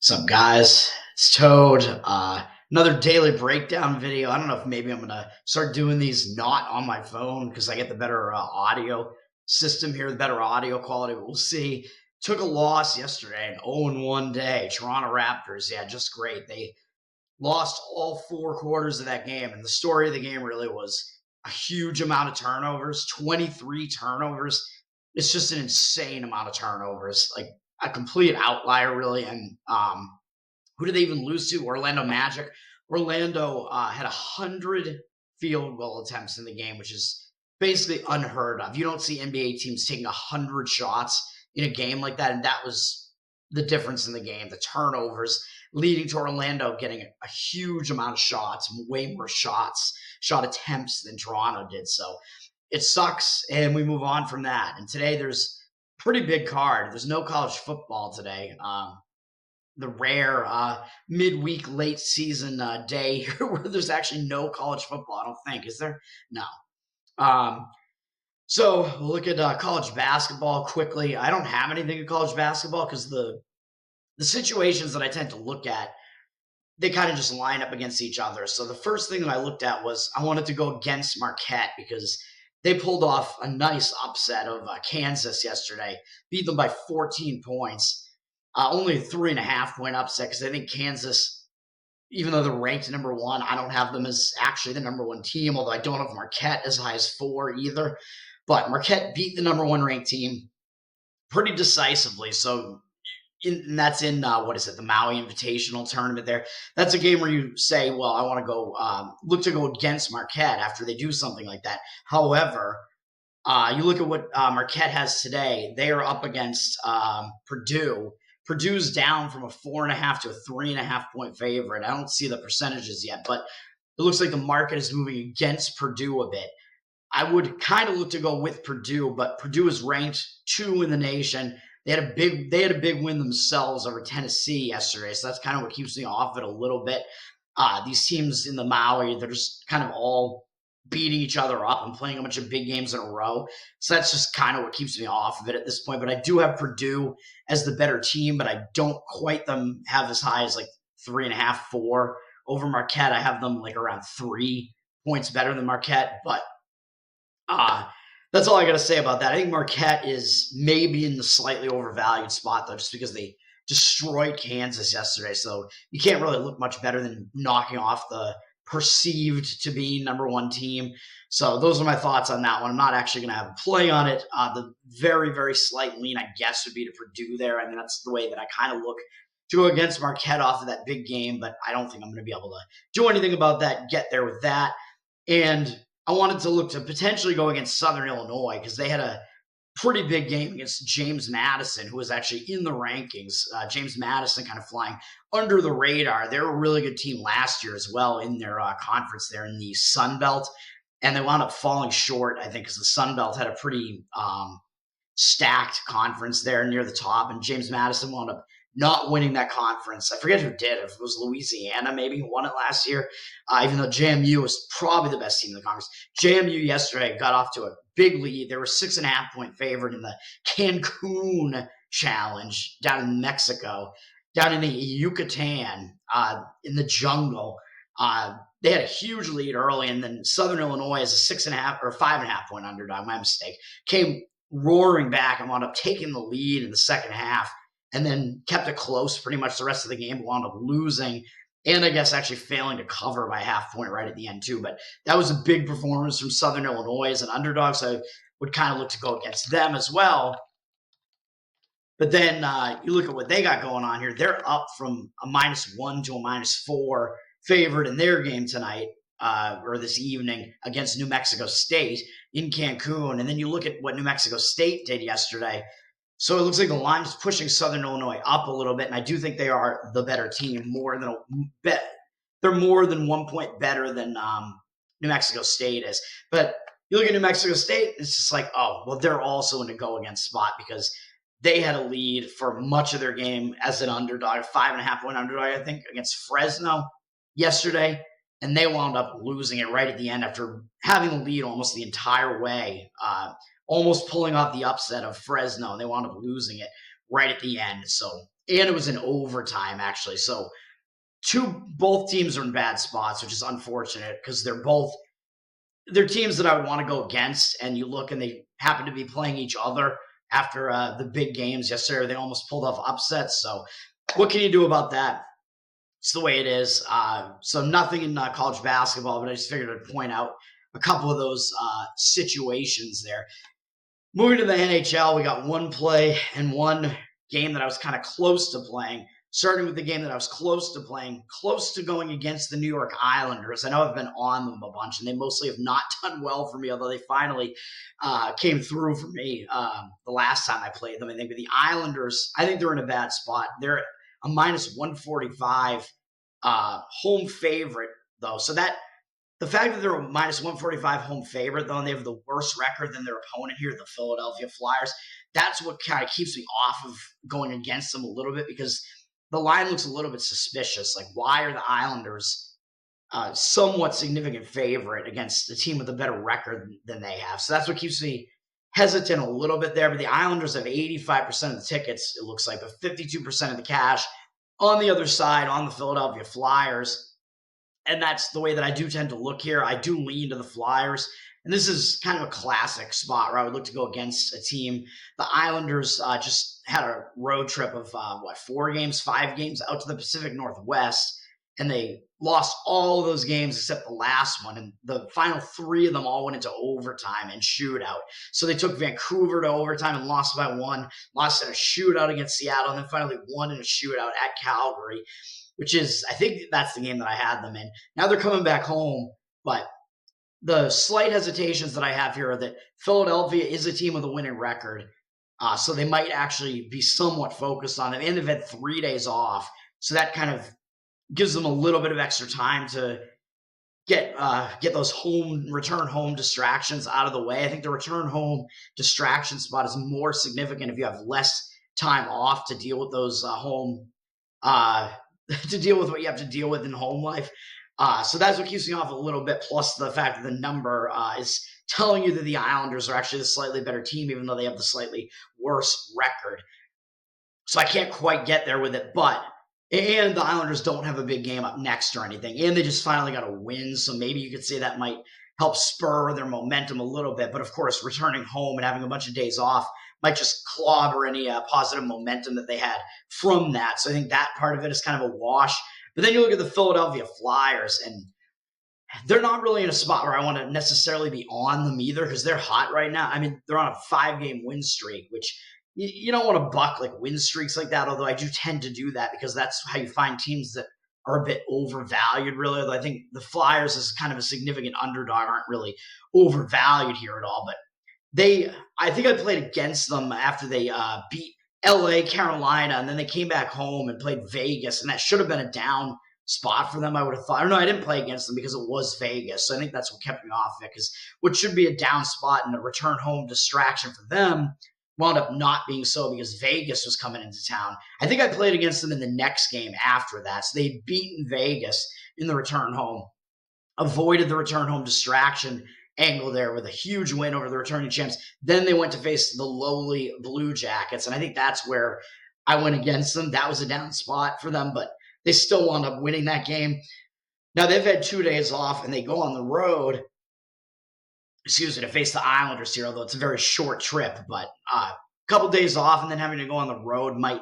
What's up, guys? It's Toad. Another daily breakdown video. I don't know if maybe I'm going to start doing these not on my phone because I get the better audio system here, the better audio quality. But we'll see. Took a loss yesterday, an 0-1 day. Toronto Raptors, yeah, just great. They lost all four quarters of that game. And the story of the game really was a huge amount of turnovers, 23 turnovers. It's just an insane amount of turnovers, like a complete outlier, really. And who did they even lose to? Orlando Magic. Orlando had 100 field goal attempts in the game, which is basically unheard of. You don't see NBA teams taking 100 shots in a game like that, and that was the difference in the game. The turnovers leading to Orlando getting a huge amount of shots, way more shot attempts than Toronto did. So it sucks, and we move on from that. And today there's a pretty big card. There's no college football today. The rare midweek late season day where there's actually no college football. I don't think. Is there? No. So we'll look at college basketball quickly. I don't have anything in college basketball because the situations that I tend to look at, they kind of just line up against each other. So the first thing that I looked at was I wanted to go against Marquette because they pulled off a nice upset of Kansas yesterday, beat them by 14 points. Only a 3.5 point upset because I think Kansas, even though they're ranked number one, I don't have them as actually the number one team, although I don't have Marquette as high as 4 either. But Marquette beat the number one ranked team pretty decisively. So and that's in the Maui Invitational tournament there. That's a game where you say, well, I want to go look to go against Marquette after they do something like that. However, you look at what Marquette has today. They are up against Purdue. Purdue's down from a 4.5 to a 3.5 point favorite. I don't see the percentages yet, but it looks like the market is moving against Purdue a bit. I would kind of look to go with Purdue, but Purdue is ranked 2 in the nation. They had a big win themselves over Tennessee yesterday, so that's kind of what keeps me off it a little bit. These teams in the Maui, they're just kind of all beating each other up and playing a bunch of big games in a row. So that's just kind of what keeps me off of it at this point. But I do have Purdue as the better team, but I don't quite them have as high as like 3.5, 4 over Marquette. I have them like around 3 points better than Marquette, but that's all I got to say about that. I think Marquette is maybe in the slightly overvalued spot, though, just because they destroyed Kansas yesterday. So you can't really look much better than knocking off the perceived to be number one team. So those are my thoughts on that one. I'm not actually going to have a play on it. The very, very slight lean, I guess, would be to Purdue there. I mean, that's the way that I kind of look to go against Marquette off of that big game, but I don't think I'm going to be able to do anything about that, get there with that. And I wanted to look to potentially go against Southern Illinois because they had a pretty big game against James Madison, who was actually in the rankings. James Madison kind of flying under the radar. They were a really good team last year as well in their conference there in the Sun Belt, and they wound up falling short, I think, because the Sun Belt had a pretty stacked conference there near the top, and James Madison wound up not winning that conference. I forget who did. If it was Louisiana, maybe who won it last year, even though JMU was probably the best team in the conference. JMU yesterday got off to a big lead. They were 6.5 point favorite in the Cancun Challenge down in Mexico, down in the Yucatan, in the jungle. They had a huge lead early, and then Southern Illinois is a 6.5 or 5.5 point underdog. My mistake. Came roaring back and wound up taking the lead in the second half, and then kept it close pretty much the rest of the game, wound up losing, and I guess actually failing to cover by a half point right at the end too. But that was a big performance from Southern Illinois as an underdog, so I would kind of look to go against them as well. But then you look at what they got going on here. They're up from a -1 to a -4 favorite in their game tonight, or this evening against New Mexico State in Cancun. And then you look at what New Mexico State did yesterday. So it looks like the line is pushing Southern Illinois up a little bit, and I do think they are the better team. They're more than 1 point better than New Mexico State is. But you look at New Mexico State, it's just like, oh, well, they're also in a go against spot because they had a lead for much of their game as an underdog, 5.5 point underdog, I think, against Fresno yesterday, and they wound up losing it right at the end after having the lead almost the entire way. Almost pulling off the upset of Fresno, and they wound up losing it right at the end. So and it was in overtime, actually. So both teams are in bad spots, which is unfortunate because they're teams that I would want to go against. And you look and they happen to be playing each other after the big games yesterday. They almost pulled off upsets. So what can you do about that? It's the way it is. So nothing in college basketball, but I just figured I'd point out a couple of those situations there. Moving to the NHL, we got one play and one game that I was kind of close to playing. Starting with the game that I was close to playing, close to going against the New York Islanders. I know I've been on them a bunch, and they mostly have not done well for me, although they finally came through for me the last time I played them. I think, but the Islanders, I think they're in a bad spot. They're a minus 145 home favorite, though. So that the fact that they're a minus 145 home favorite, though, and they have the worst record than their opponent here, the Philadelphia Flyers, that's what kind of keeps me off of going against them a little bit, because the line looks a little bit suspicious. Like, why are the Islanders somewhat significant favorite against a team with a better record than they have? So that's what keeps me hesitant a little bit there. But the Islanders have 85% of the tickets, it looks like, but 52% of the cash on the other side on the Philadelphia Flyers. And that's the way that I do tend to look here. I do lean to the Flyers. And this is kind of a classic spot where I would look to go against a team. The Islanders just had a road trip of, 5 games out to the Pacific Northwest, and they lost all of those games except the last one. And the final 3 of them all went into overtime and shootout. So they took Vancouver to overtime and lost by 1, lost in a shootout against Seattle, and then finally won in a shootout at Calgary, which is, I think that's the game that I had them in. Now they're coming back home, but the slight hesitations that I have here are that Philadelphia is a team with a winning record, so they might actually be somewhat focused on it. And they've had 3 days off, so that kind of gives them a little bit of extra time to get those return home distractions out of the way. I think the return home distraction spot is more significant if you have less time off to deal with those to deal with what you have to deal with in home life. So that's what keeps me off a little bit, plus the fact that the number is telling you that the Islanders are actually the slightly better team, even though they have the slightly worse record. So I can't quite get there with it, and the Islanders don't have a big game up next or anything, and they just finally got a win, so maybe you could say that might help spur their momentum a little bit. But of course, returning home and having a bunch of days off might just clobber any positive momentum that they had from that. So I think that part of it is kind of a wash. But then you look at the Philadelphia Flyers, and they're not really in a spot where I want to necessarily be on them either, because they're hot right now. I mean, they're on a 5-game win streak, which you don't want to buck like win streaks like that, although I do tend to do that because that's how you find teams that are a bit overvalued, really. Although I think the Flyers, as kind of a significant underdog, aren't really overvalued here at all. But I think I played against them after they beat LA, Carolina, and then they came back home and played Vegas, and that should have been a down spot for them, I would have thought. Or no, I didn't play against them because it was Vegas, so I think that's what kept me off of it, because what should be a down spot and a return home distraction for them wound up not being so because Vegas was coming into town. I think I played against them in the next game after that, so they'd beaten Vegas in the return home, avoided the return home distraction angle there with a huge win over the returning champs. Then they went to face the lowly Blue Jackets, and I think that's where I went against them. That was a down spot for them, but they still wound up winning that game. Now they've had 2 days off, and they go on the road, to face the Islanders here, although it's a very short trip. But a couple days off and then having to go on the road might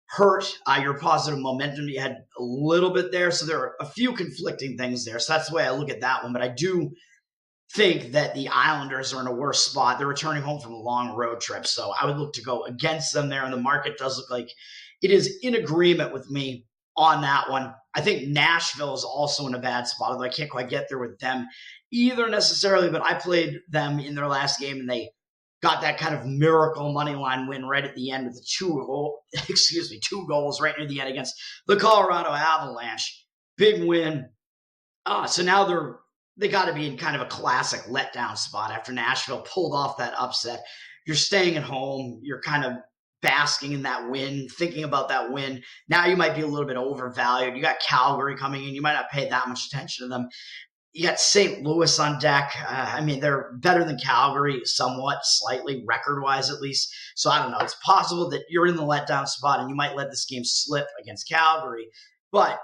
hurt your positive momentum you had a little bit there. So there are a few conflicting things there. So that's the way I look at that one. But I do think that the Islanders are in a worse spot. They're returning home from a long road trip, so I would look to go against them there, and the market does look like it is in agreement with me on that one. I think Nashville is also in a bad spot, although I can't quite get there with them either necessarily, but I played them in their last game, and they got that kind of miracle money line win right at the end with the 2 goals right near the end against the Colorado Avalanche. Big win. So now they got to be in kind of a classic letdown spot after Nashville pulled off that upset. You're staying at home. You're kind of basking in that win, thinking about that win. Now you might be a little bit overvalued. You got Calgary coming in. You might not pay that much attention to them. You got St. Louis on deck. I mean, they're better than Calgary somewhat, slightly, record-wise at least. So I don't know. It's possible that you're in the letdown spot and you might let this game slip against Calgary. But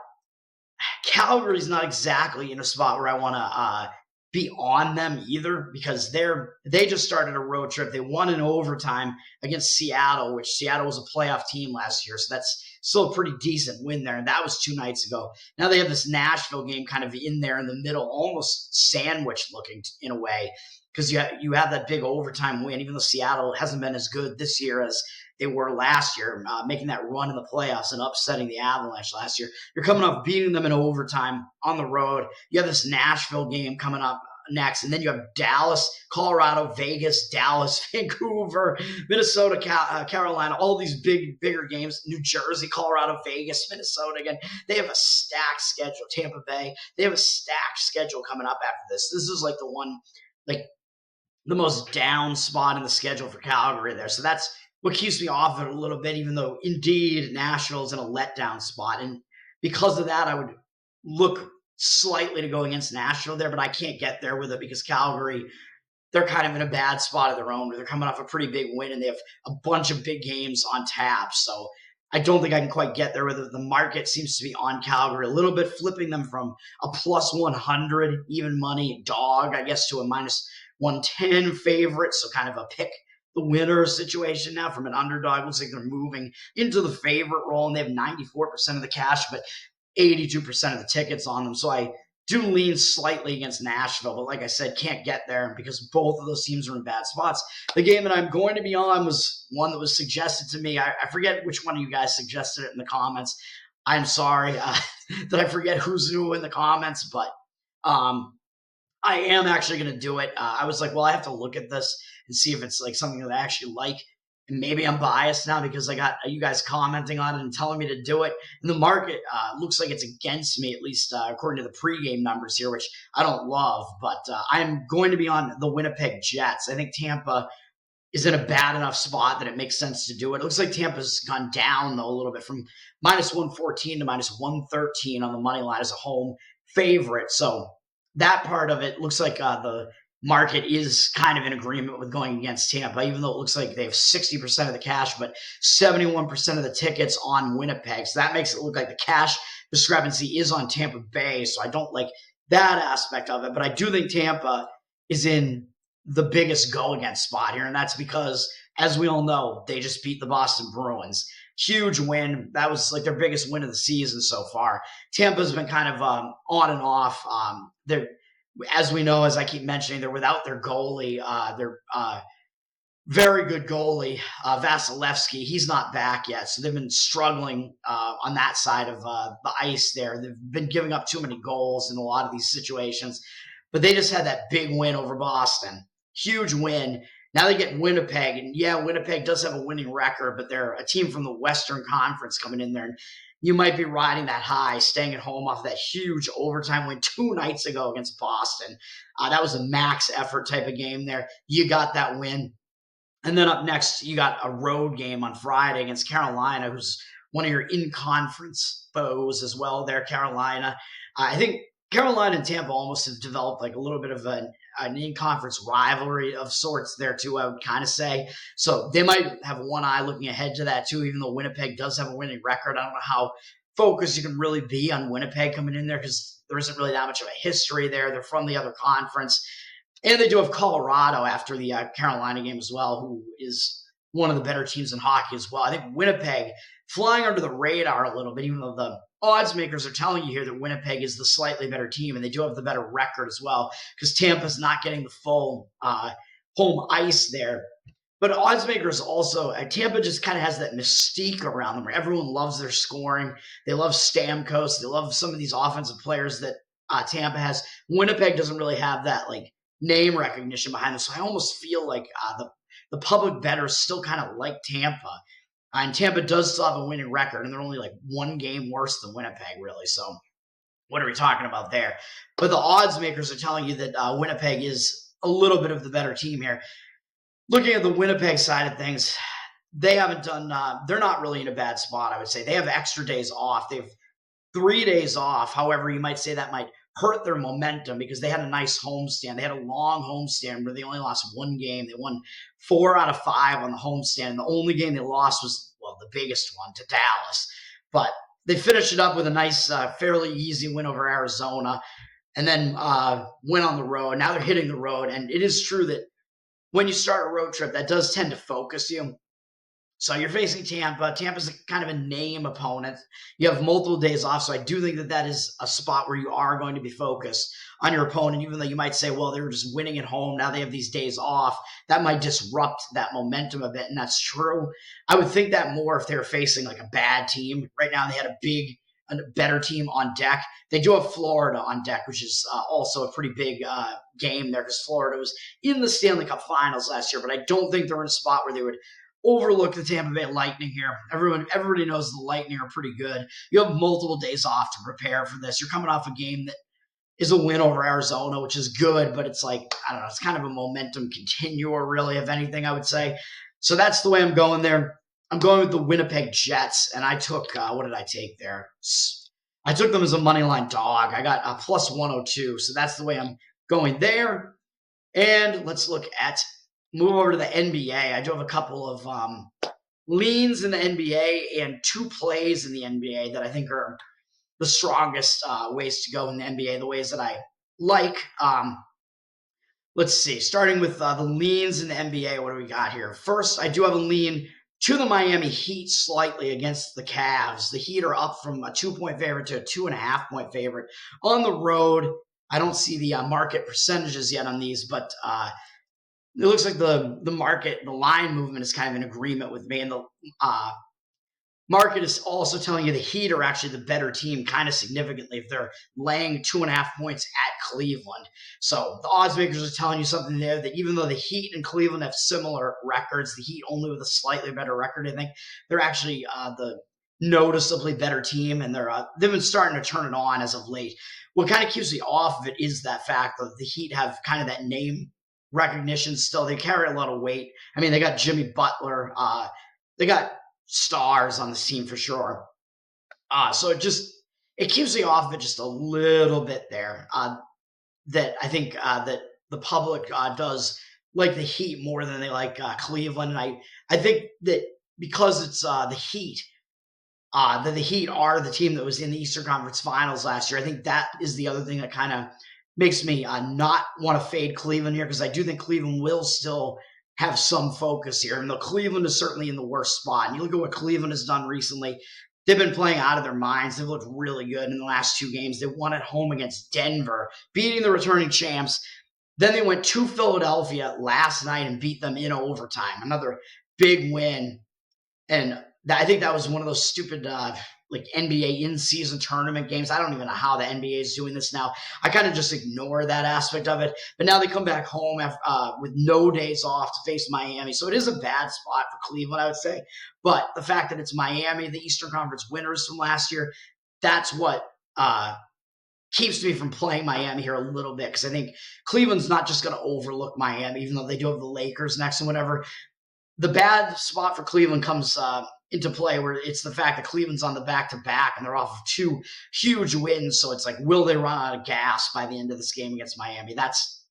Calgary's not exactly in a spot where I want to be on them either, because they just started a road trip. They won in overtime against Seattle, which Seattle was a playoff team last year. So that's still a pretty decent win there. And that was 2 nights ago. Now they have this Nashville game kind of in there in the middle, almost sandwiched looking in a way, because you have that big overtime win, even though Seattle hasn't been as good this year as they were last year, making that run in the playoffs and upsetting the Avalanche last year. You're coming off beating them in overtime on the road. You have this Nashville game coming up next, and then you have Dallas, Colorado, Vegas, Dallas, Vancouver, Minnesota, Carolina, all these bigger games, New Jersey, Colorado, Vegas, Minnesota again. They have a stacked schedule. Tampa Bay, they have a stacked schedule coming up after this. This is like the most down spot in the schedule for Calgary there. So that's what keeps me off it a little bit, even though indeed Nashville's in a letdown spot. And because of that, I would look slightly to go against Nashville there, but I can't get there with it because Calgary, they're kind of in a bad spot of their own. They're coming off a pretty big win and they have a bunch of big games on tap. So I don't think I can quite get there with it. The market seems to be on Calgary a little bit, flipping them from a plus 100 even money dog, I guess, to a minus 110 favorite. So kind of a pick the winner situation now from an underdog. Looks like they're moving into the favorite role, and they have 94% of the cash, but 82% of the tickets on them. So I do lean slightly against Nashville, but like I said, can't get there because both of those teams are in bad spots. The game that I'm going to be on was one that was suggested to me. I forget which one of you guys suggested it in the comments. I'm sorry that I forget who's who in the comments, but I am actually going to do it. I was like, well, I have to look at this and see if it's like something that I actually like. And maybe I'm biased now because I got you guys commenting on it and telling me to do it. And the market looks like it's against me, at least according to the pregame numbers here, which I don't love. But I'm going to be on the Winnipeg Jets. I think Tampa is in a bad enough spot that it makes sense to do it. It looks like Tampa's gone down, though, a little bit from minus 114 to minus 113 on the money line as a home favorite. So that part of it looks like the market is kind of in agreement with going against Tampa, even though it looks like they have 60% of the cash, but 71% of the tickets on Winnipeg. So that makes it look like the cash discrepancy is on Tampa Bay. So I don't like that aspect of it, but I do think Tampa is in the biggest go against spot here. And that's because, as we all know, they just beat the Boston Bruins. Huge win. That was like their biggest win of the season so far. Tampa's been kind of on and off. They're, as we know, as I keep mentioning, they're without their goalie. Their very good goalie, Vasilevsky. He's not back yet, so they've been struggling on that side of the ice there. They've been giving up too many goals in a lot of these situations. But they just had that big win over Boston. Huge win. Now they get Winnipeg, and yeah, Winnipeg does have a winning record, but they're a team from the Western Conference coming in there, and you might be riding that high, staying at home off of that huge overtime win 2 nights ago against Boston. That was a max effort type of game there. You got that win. And then up next, you got a road game on Friday against Carolina, who's one of your in-conference foes as well there, Carolina. I think Carolina and Tampa almost have developed like a little bit of an in-conference rivalry of sorts there too, I would kind of say. So they might have one eye looking ahead to that too, even though Winnipeg does have a winning record. I don't know how focused you can really be on Winnipeg coming in there because there isn't really that much of a history there. They're from the other conference. And they do have Colorado after the Carolina game as well, who is one of the better teams in hockey as well. I think Winnipeg flying under the radar a little bit, even though the odds makers are telling you here that Winnipeg is the slightly better team, and they do have the better record as well because Tampa's not getting the full home ice there. But odds makers also, Tampa just kind of has that mystique around them where everyone loves their scoring. They love Stamkos. They love some of these offensive players that Tampa has. Winnipeg doesn't really have that like name recognition behind them, so I almost feel like the public bettors still kind of like Tampa. And Tampa does still have a winning record, and they're only like 1 game worse than Winnipeg, really. So what are we talking about there? But the odds makers are telling you that Winnipeg is a little bit of the better team here. Looking at the Winnipeg side of things, they haven't done they're not really in a bad spot, I would say. They have extra days off. They have 3 days off. However, you might say that might hurt their momentum because they had a nice homestand. They had a long homestand where they only lost one game. They won 4 out of 5 on the homestand. And the only game they lost was, well, the biggest one to Dallas. But they finished it up with a nice, fairly easy win over Arizona, and then went on the road. Now they're hitting the road. And it is true that when you start a road trip, that does tend to focus you. So you're facing Tampa. Tampa's kind of a name opponent. You have multiple days off, so I do think that that is a spot where you are going to be focused on your opponent, even though you might say, well, they were just winning at home. Now they have these days off. That might disrupt that momentum a bit, and that's true. I would think that more if they were facing like a bad team. Right now they had a better team on deck. They do have Florida on deck, which is also a pretty big game there because Florida was in the Stanley Cup Finals last year, but I don't think they're in a spot where they would overlook the Tampa Bay Lightning here. Everybody knows the Lightning are pretty good. You have multiple days off to prepare for this. You're coming off a game that is a win over Arizona, which is good, but it's like, I don't know, it's kind of a momentum continuer, really, if anything, I would say. So that's the way I'm going there. I'm going with the Winnipeg Jets, and I took, what did I take there? I took them as a money line dog. I got a plus 102, so that's the way I'm going there. And let's move over to the NBA. I do have a couple of leans in the NBA and 2 plays in the NBA that I think are the strongest ways to go in the NBA, the ways that I like. Let's see. Starting with the leans in the NBA, what do we got here? First, I do have a lean to the Miami Heat slightly against the Cavs. The Heat are up from a 2-point favorite to a 2.5-point favorite on the road. I don't see the market percentages yet on these, but it looks like the market, the line movement is kind of in agreement with me. And the market is also telling you the Heat are actually the better team kind of significantly if they're laying 2.5 points at Cleveland. So the odds makers are telling you something there that even though the Heat and Cleveland have similar records, the Heat only with a slightly better record, I think, they're actually the noticeably better team, and they've been starting to turn it on as of late. What kind of keeps me off of it is that fact that the Heat have kind of that name recognition still. They carry a lot of weight. I mean, they got Jimmy Butler. They got stars on this team for sure. So it keeps me off of it just a little bit there. That I think that the public does like the Heat more than they like Cleveland. And I think that because it's the Heat, that the Heat are the team that was in the Eastern Conference Finals last year. I think that is the other thing that kind of makes me not want to fade Cleveland here, because I do think Cleveland will still have some focus here. And though Cleveland is certainly in the worst spot, and you look at what Cleveland has done recently, they've been playing out of their minds. They've looked really good in the last 2 games. They won at home against Denver, beating the returning champs. Then they went to Philadelphia last night and beat them in overtime. Another big win. And I think that was one of those stupid like NBA in-season tournament games. I don't even know how the NBA is doing this now. I kind of just ignore that aspect of it. But now they come back home with no days off to face Miami. So it is a bad spot for Cleveland, I would say. But the fact that it's Miami, the Eastern Conference winners from last year, that's what keeps me from playing Miami here a little bit, because I think Cleveland's not just going to overlook Miami, even though they do have the Lakers next and whatever. The bad spot for Cleveland comes into play where it's the fact that Cleveland's on the back-to-back and they're off of 2 huge wins. So it's like, will they run out of gas by the end of this game against Miami? That's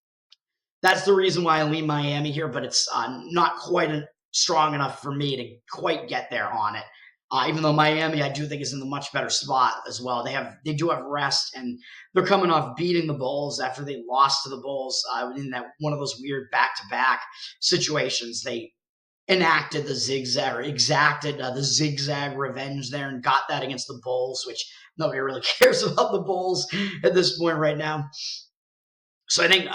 the reason why I lean Miami here, but it's not quite strong enough for me to quite get there on it. Even though Miami, I do think, is in the much better spot as well. They do have rest, and they're coming off beating the Bulls after they lost to the Bulls in that one of those weird back-to-back situations. They exacted the zigzag revenge there and got that against the Bulls, which nobody really cares about the Bulls at this point right now. So I think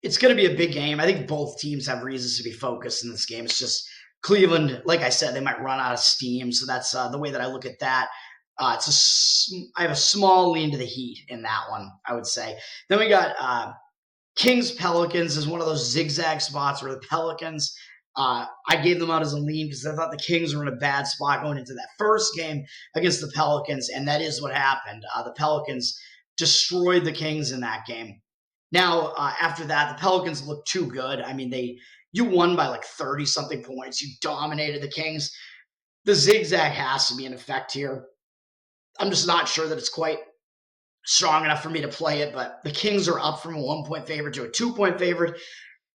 it's going to be a big game. I think both teams have reasons to be focused in this game. It's just Cleveland, like I said, they might run out of steam. So that's the way that I look at that. I have a small lean to the Heat in that one, I would say. Then we got Kings Pelicans is one of those zigzag spots where the Pelicans, I gave them out as a lean because I thought the Kings were in a bad spot going into that first game against the Pelicans, and that is what happened. The Pelicans destroyed the Kings in that game. Now, after that, the Pelicans looked too good. I mean, you won by like 30-something points. You dominated the Kings. The zigzag has to be in effect here. I'm just not sure that it's quite strong enough for me to play it, but the Kings are up from a 1-point favorite to a 2-point favorite.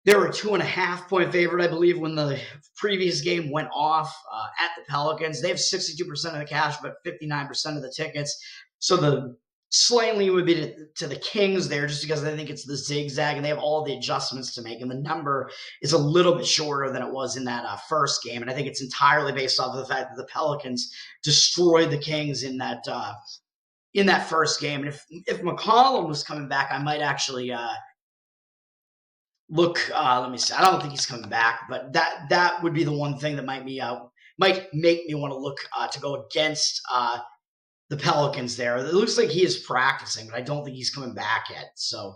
They were a 2.5-point favorite, I believe, when the previous game went off at the Pelicans. They have 62% of the cash, but 59% of the tickets. So the slight lean would be to the Kings there, just because I think it's the zigzag and they have all the adjustments to make. And the number is a little bit shorter than it was in that first game. And I think it's entirely based off of the fact that the Pelicans destroyed the Kings in that first game. And if McCollum was coming back, I might actually look. Let me see. I don't think he's coming back, but that would be the one thing that might make me want to look to go against the Pelicans there. It looks like he is practicing, but I don't think he's coming back yet. So,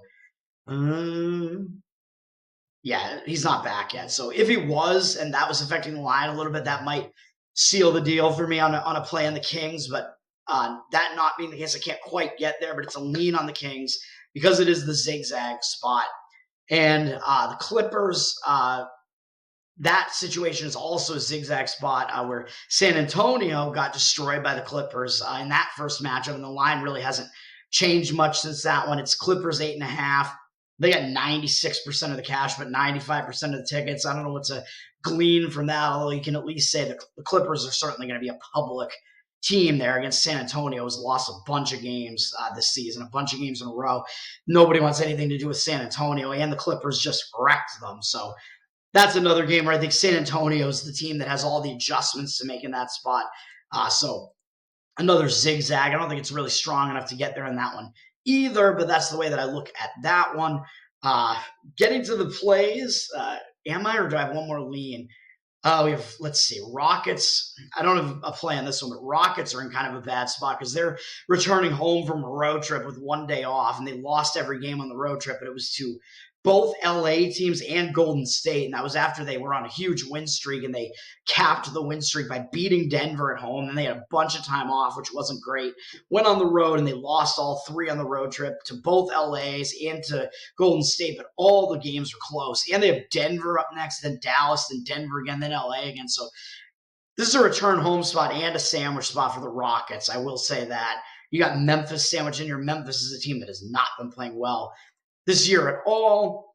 yeah, he's not back yet. So if he was, and that was affecting the line a little bit, that might seal the deal for me on a play on the Kings. But that not being the case, I can't quite get there, but it's a lean on the Kings because it is the zigzag spot. And the Clippers, that situation is also a zigzag spot where San Antonio got destroyed by the Clippers in that first matchup, and the line really hasn't changed much since that one. It's Clippers 8.5. They got 96% of the cash, but 95% of the tickets. I don't know what to glean from that, although you can at least say that the Clippers are certainly going to be a public team there against San Antonio, who's lost a bunch of games this season, a bunch of games in a row. Nobody wants anything to do with San Antonio, and the Clippers just wrecked them. So that's another game where I think San Antonio is the team that has all the adjustments to make in that spot. So another zigzag. I don't think it's really strong enough to get there in that one either, but that's the way that I look at that one. Getting to the plays, am I, or do I have one more lean? We have, let's see, Rockets. I don't have a play on this one, but Rockets are in kind of a bad spot because they're returning home from a road trip with one day off, and they lost every game on the road trip, but it was to both LA teams and Golden State, and that was after they were on a huge win streak, and they capped the win streak by beating Denver at home, and they had a bunch of time off, which wasn't great. Went on the road, and they lost all three on the road trip to both LAs and to Golden State, but all the games were close. And they have Denver up next, then Dallas, then Denver again, then LA again. So this is a return home spot and a sandwich spot for the Rockets. I will say that. You got Memphis sandwich in here. Memphis is a team that has not been playing well this year at all.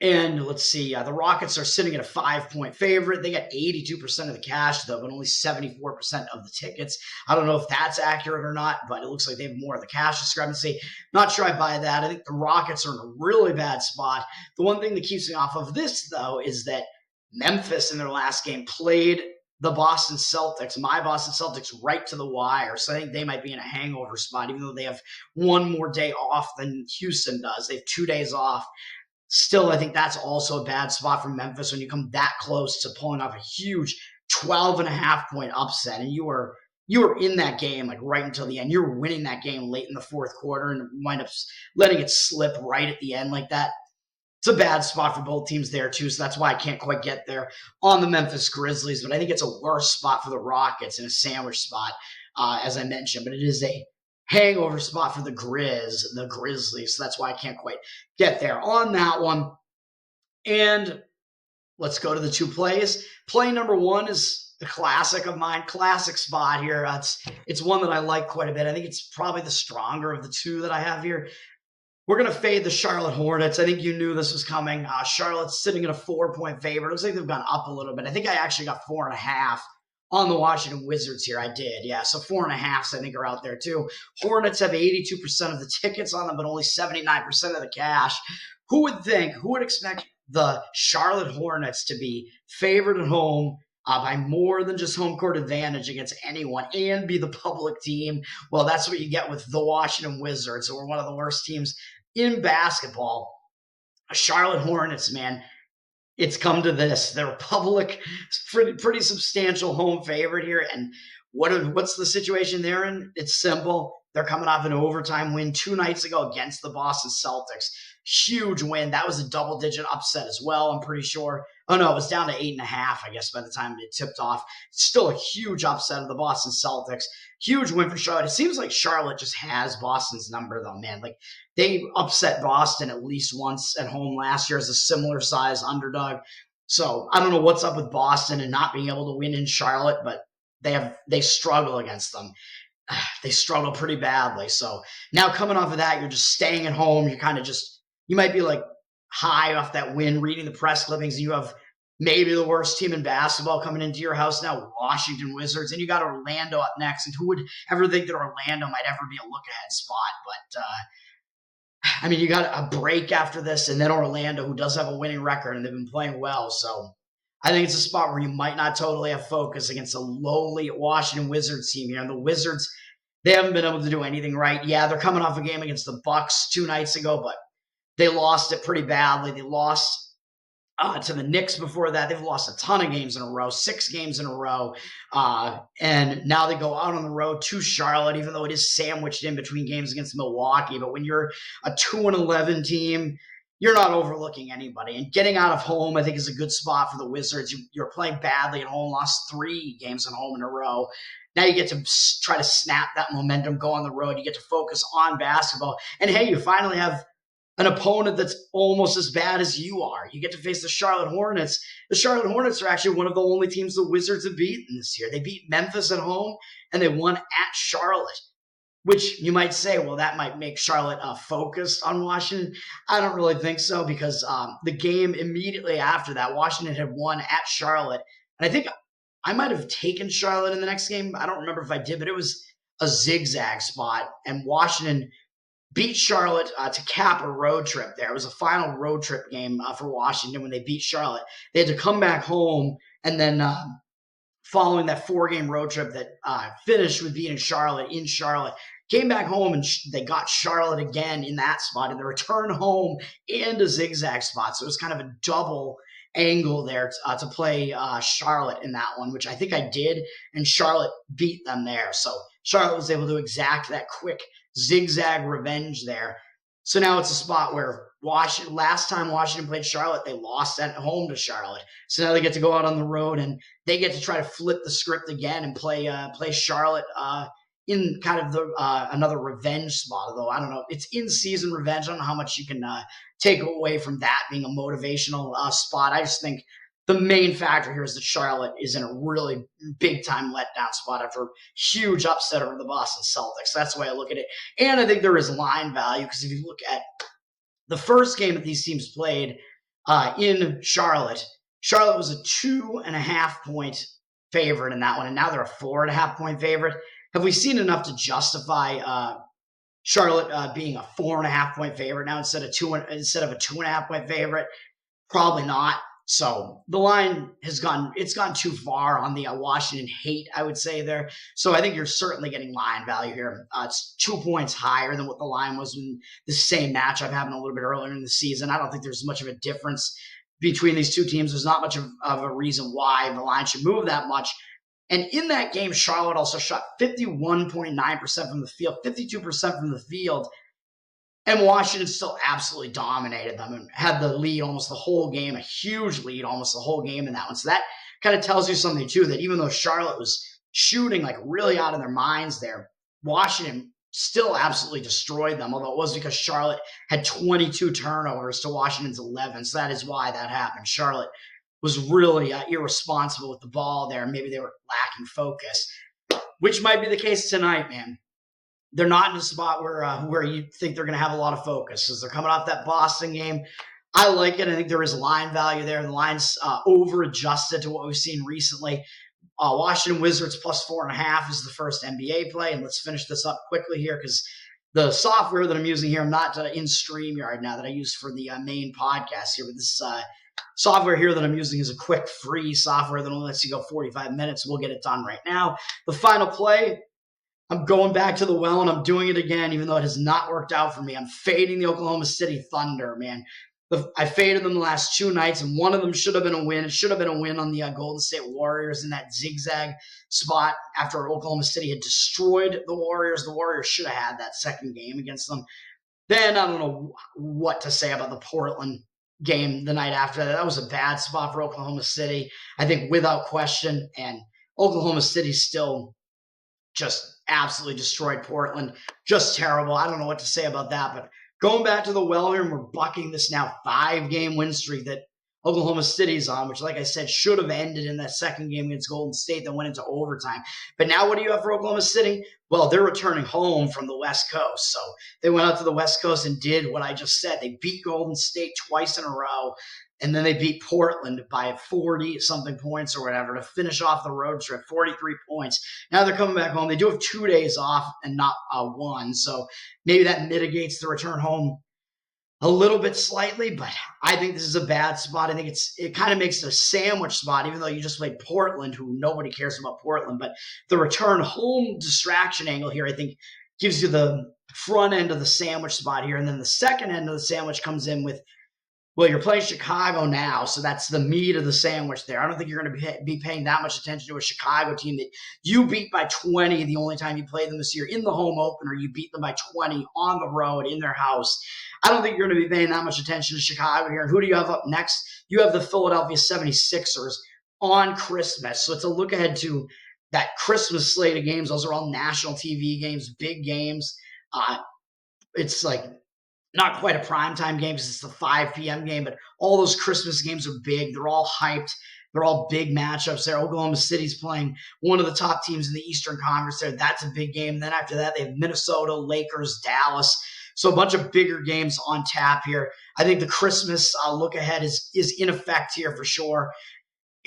And let's see, the Rockets are sitting at a 5-point favorite. They got 82% of the cash, though, but only 74% of the tickets. I don't know if that's accurate or not, but it looks like they have more of the cash discrepancy. Not sure I buy that. I think the Rockets are in a really bad spot. The one thing that keeps me off of this, though, is that Memphis in their last game played the Boston Celtics, my Boston Celtics, right to the wire. So I think they might be in a hangover spot, even though they have one more day off than Houston does. They have 2 days off. Still, I think that's also a bad spot for Memphis when you come that close to pulling off a huge 12.5-point upset, and you were in that game like right until the end. You're winning that game late in the fourth quarter and wind up letting it slip right at the end like that. It's a bad spot for both teams there, too, so that's why I can't quite get there on the Memphis Grizzlies. But I think it's a worse spot for the Rockets and a sandwich spot, as I mentioned. But it is a hangover spot for the Grizzlies, so that's why I can't quite get there on that one. And let's go to the two plays. Play number one is the classic of mine, classic spot here. It's one that I like quite a bit. I think it's probably the stronger of the two that I have here. We're going to fade the Charlotte Hornets. I think you knew this was coming. Charlotte's sitting at a 4-point favorite. It looks like they've gone up a little bit. I think I actually got 4.5 on the Washington Wizards here. I did, yeah. So 4.5s I think are out there too. Hornets have 82% of the tickets on them, but only 79% of the cash. Who would expect the Charlotte Hornets to be favored at home by more than just home court advantage against anyone and be the public team? Well, that's what you get with the Washington Wizards, who are one of the worst teams in basketball. Charlotte Hornets, man, it's come to this. They're a public, pretty substantial home favorite here. And what's the situation they're in? It's simple. They're coming off an overtime win 2 nights ago against the Boston Celtics. Huge win. That was a double-digit upset as well, I'm pretty sure. Oh, no, it was down to 8.5, I guess, by the time it tipped off. Still a huge upset of the Boston Celtics. Huge win for Charlotte. It seems like Charlotte just has Boston's number, though, man. Like, they upset Boston at least once at home last year as a similar size underdog. So I don't know what's up with Boston and not being able to win in Charlotte, but they struggle against them. they struggle pretty badly. So now coming off of that, you're just staying at home. You're kind of just, you might be like high off that win, reading the press clippings, and you have maybe the worst team in basketball coming into your house now, Washington Wizards, and you got Orlando up next. And who would ever think that Orlando might ever be a look-ahead spot? But I mean, you got a break after this, and then Orlando, who does have a winning record, and they've been playing well. So I think it's a spot where you might not totally have focus against a lowly Washington Wizards team here. And the Wizards, they haven't been able to do anything right. Yeah, they're coming off a game against the Bucks 2 nights ago, but they lost it pretty badly. They lost to the Knicks before that. They've lost a ton of games in a row, 6 games in a row. And now they go out on the road to Charlotte, even though it is sandwiched in between games against Milwaukee. But when you're a 2-11 team, you're not overlooking anybody. And getting out of home, I think, is a good spot for the Wizards. You're playing badly at home, lost 3 games at home in a row. Now you get to try to snap that momentum, go on the road. You get to focus on basketball. And, hey, you finally have an opponent that's almost as bad as you are. You get to face the Charlotte Hornets. The Charlotte Hornets are actually one of the only teams the Wizards have beaten this year. They beat Memphis at home, and they won at Charlotte, which you might say, well, that might make Charlotte focused on Washington. I don't really think so, because the game immediately after that, Washington had won at Charlotte. And I think I might have taken Charlotte in the next game. I don't remember if I did, but it was a zigzag spot, and Washington beat Charlotte to cap a road trip there. It was a final road trip game for Washington when they beat Charlotte. They had to come back home, and then following that 4-game road trip that finished with beating Charlotte in Charlotte, came back home, and they got Charlotte again in that spot, and the return home and a zigzag spot. So it was kind of a double angle there to play Charlotte in that one, which I think I did, and Charlotte beat them there. So Charlotte was able to exact that quick zigzag revenge there. So now it's a spot where last time Washington played Charlotte, they lost at home to Charlotte. So now they get to go out on the road, and they get to try to flip the script again and play Charlotte in kind of another revenge spot. Although I don't know, it's in-season revenge. I don't know how much you can take away from that being a motivational spot. I just think the main factor here is that Charlotte is in a really big-time letdown spot after a huge upset over the Boston Celtics. That's the way I look at it. And I think there is line value, because if you look at the first game that these teams played in Charlotte was a 2.5-point favorite in that one, and now they're a 4.5-point favorite. Have we seen enough to justify Charlotte being a 4.5-point favorite now instead of a 2.5-point favorite? Probably not. So the line has gone too far on the Washington hate, I would say there. So I think you're certainly getting line value here. It's 2 points higher than what the line was when the same matchup happened a little bit earlier in the season. I don't think there's much of a difference between these two teams. There's not much of a reason why the line should move that much. And in that game, Charlotte also shot 51.9% from the field, 52% from the field. And Washington still absolutely dominated them and had the lead almost the whole game, a huge lead almost the whole game in that one. So that kind of tells you something, too, that even though Charlotte was shooting like really out of their minds there, Washington still absolutely destroyed them, although it was because Charlotte had 22 turnovers to Washington's 11. So that is why that happened. Charlotte was really irresponsible with the ball there. Maybe they were lacking focus, which might be the case tonight, man. They're not in a spot where you think they're going to have a lot of focus, because they're coming off that Boston game. I like it. I think there is line value there. The line's over-adjusted to what we've seen recently. Washington Wizards plus 4.5 is the first NBA play. And let's finish this up quickly here, because the software that I'm using here, I'm not in StreamYard now that I use for the main podcast here, but this software here that I'm using is a quick free software that only lets you go 45 minutes. We'll get it done right now. The final play, I'm going back to the well, and I'm doing it again, even though it has not worked out for me. I'm fading the Oklahoma City Thunder, man. I faded them the last 2 nights, and one of them should have been a win. It should have been a win on the Golden State Warriors in that zigzag spot after Oklahoma City had destroyed the Warriors. The Warriors should have had that second game against them. Then I don't know what to say about the Portland game the night after that. That was a bad spot for Oklahoma City, I think, without question. And Oklahoma City still just absolutely destroyed Portland. Just terrible. I don't know what to say about that. But going back to the well here, and we're bucking this now 5-game win streak that Oklahoma City's on, which, like I said, should have ended in that second game against Golden State that went into overtime. But now what do you have for Oklahoma City? Well, they're returning home from the West Coast. So they went out to the West Coast and did what I just said. They beat Golden State twice in a row, and then they beat Portland by 40-something points or whatever to finish off the road trip, 43 points. Now they're coming back home. They do have 2 days off and not one, so maybe that mitigates the return home a little bit slightly, but I think this is a bad spot. I think it kind of makes it a sandwich spot, even though you just played Portland, who nobody cares about Portland. But the return home distraction angle here, I think, gives you the front end of the sandwich spot here. And then the second end of the sandwich comes in with, well, you're playing Chicago now, so that's the meat of the sandwich there. I don't think you're going to be paying that much attention to a Chicago team that you beat by 20 the only time you played them this year. In the home opener, you beat them by 20 on the road in their house. I don't think you're going to be paying that much attention to Chicago here. And who do you have up next? You have the Philadelphia 76ers on Christmas. So it's a look ahead to that Christmas slate of games. Those are all national TV games, big games. It's like not quite a primetime game because it's the 5 p.m. game, but all those Christmas games are big. They're all hyped. They're all big matchups there. Oklahoma City's playing one of the top teams in the Eastern Conference there. That's a big game. And then after that, they have Minnesota, Lakers, Dallas. So a bunch of bigger games on tap here. I think the Christmas look ahead is in effect here for sure.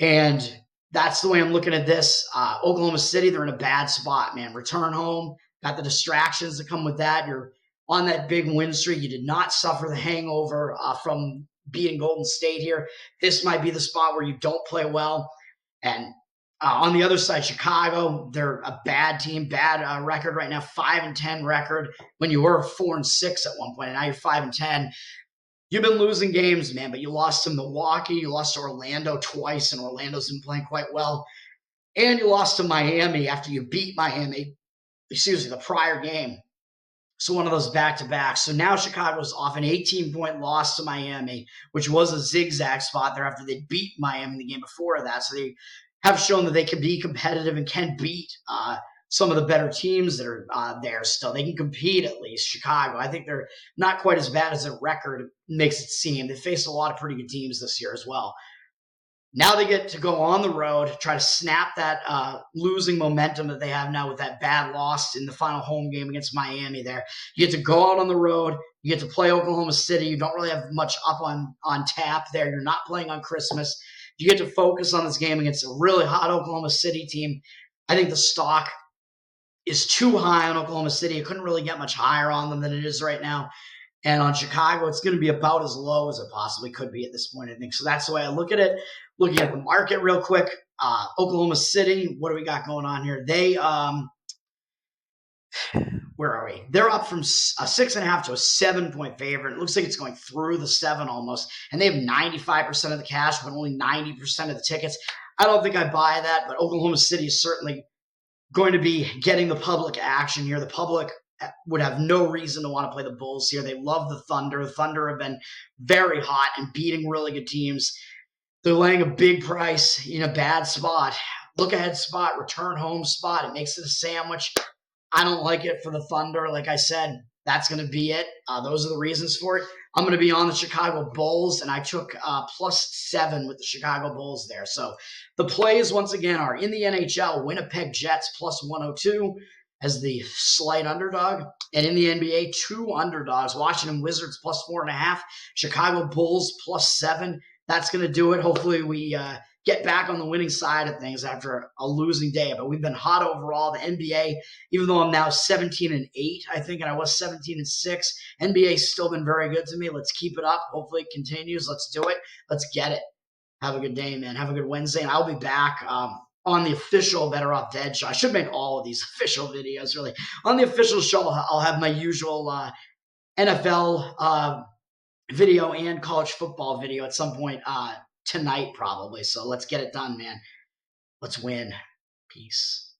And that's the way I'm looking at this. Oklahoma City, they're in a bad spot, man. Return home, got the distractions that come with that. You're on that big win streak. You did not suffer the hangover from beating Golden State here. This might be the spot where you don't play well. And on the other side, Chicago, they're a bad team, bad record right now, 5-10 record when you were 4-6 at one point, and now you're 5-10. You've been losing games, man, but you lost to Milwaukee, you lost to Orlando twice, and Orlando's been playing quite well. And you lost to Miami after you beat Miami, the prior game. So one of those back-to-backs. So now Chicago's off an 18-point loss to Miami, which was a zigzag spot there after they beat Miami the game before that. So they have shown that they can be competitive and can beat some of the better teams that are there still. They can compete at least, Chicago. I think they're not quite as bad as their record makes it seem. They faced a lot of pretty good teams this year as well. Now they get to go on the road, try to snap that losing momentum that they have now with that bad loss in the final home game against Miami there. You get to go out on the road. You get to play Oklahoma City. You don't really have much up on tap there. You're not playing on Christmas. You get to focus on this game against a really hot Oklahoma City team. I think the stock is too high on Oklahoma City. It couldn't really get much higher on them than it is right now. And on Chicago, it's going to be about as low as it possibly could be at this point, I think. So that's the way I look at it. Looking at the market real quick, Oklahoma City, what do we got going on here? They, where are we? They're up from a 6.5 to a 7-point favorite. It looks like it's going through the 7 almost. And they have 95% of the cash, but only 90% of the tickets. I don't think I buy that, but Oklahoma City is certainly going to be getting the public action here. The public would have no reason to want to play the Bulls here. They love the Thunder. The Thunder have been very hot and beating really good teams. They're laying a big price in a bad spot. Look ahead spot, return home spot. It makes it a sandwich. I don't like it for the Thunder. Like I said, that's going to be it. Those are the reasons for it. I'm going to be on the Chicago Bulls, and I took +7 with the Chicago Bulls there. So the plays, once again, are in the NHL, Winnipeg Jets +102 as the slight underdog. And in the NBA, 2 underdogs, Washington Wizards +4.5, Chicago Bulls +7. That's going to do it. Hopefully we get back on the winning side of things after a losing day. But we've been hot overall. The NBA, even though I'm now 17-8, I think, and I was 17-6, NBA's still been very good to me. Let's keep it up. Hopefully it continues. Let's do it. Let's get it. Have a good day, man. Have a good Wednesday. And I'll be back on the official Better Off Dead show. I should make all of these official videos, really. On the official show, I'll have my usual NFL video and college football video at some point tonight, probably. So let's get it done, man. Let's win. Peace.